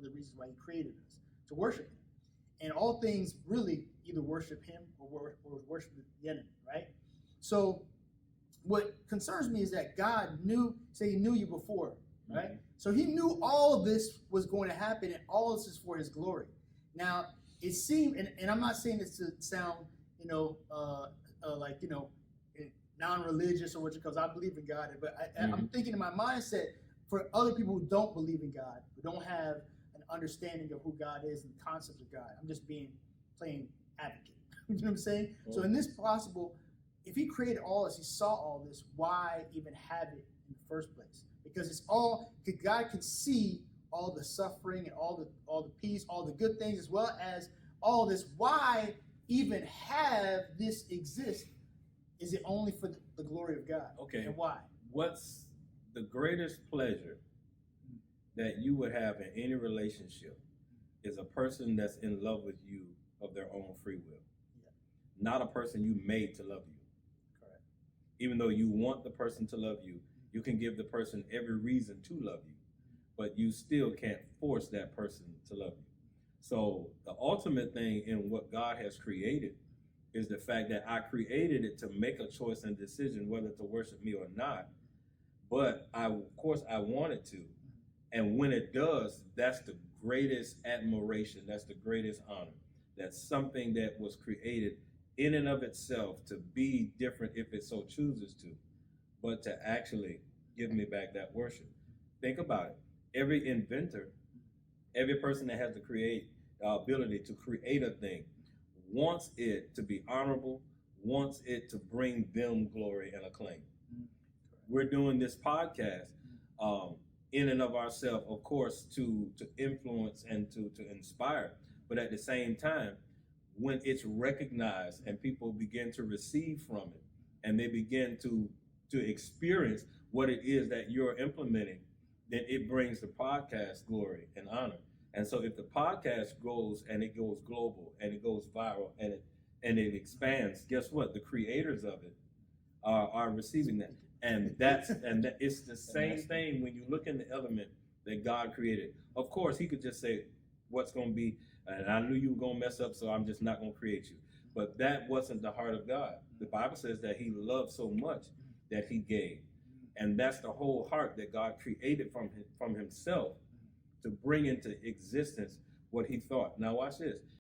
of the reasons why he created us, to worship him. And all things really either worship him or worship the enemy, right? So what concerns me is that God he knew you before, right? Mm-hmm. So he knew all of this was going to happen, and all this is for his glory. Now, it seemed, and I'm not saying this to sound, non-religious or what, because I believe in God, but I'm thinking in my mindset for other people who don't believe in God, who don't have an understanding of who God is and the concepts of God. I'm just playing advocate. You know what I'm saying? Oh. So in this possible, if he created all this, he saw all this, why even have it in the first place? Because it's all, God can see all the suffering and all the peace, all the good things, as well as all this. Why even have this exist? Is it only for the glory of God? Okay. And why? What's the greatest pleasure that you would have in any relationship is a person that's in love with you of their own free will. Yeah. Not a person you made to love you. Correct. Even though you want the person to love you, you can give the person every reason to love you, but you still can't force that person to love you. So the ultimate thing in what God has created is the fact that I created it to make a choice and decision whether to worship me or not. But of course I want it to. And when it does, that's the greatest admiration. That's the greatest honor. That's something that was created in and of itself to be different if it so chooses to, but to actually give me back that worship. Think about it. Every inventor, every person that has the ability to create a thing wants it to be honorable, wants it to bring them glory and acclaim. We're doing this podcast in and of ourselves, of course, to influence and to inspire. But at the same time, when it's recognized and people begin to receive from it, and they begin to experience what it is that you're implementing, then it brings the podcast glory and honor. And so if the podcast grows and it goes global and it goes viral and it expands, guess what? The creators of it are receiving that. And it's the same thing when you look in the element that God created. Of course, he could just say what's going to be, and I knew you were going to mess up, so I'm just not going to create you. But that wasn't the heart of God. The Bible says that he loved so much that he gave. And that's the whole heart that God created from himself to bring into existence what he thought. Now watch this.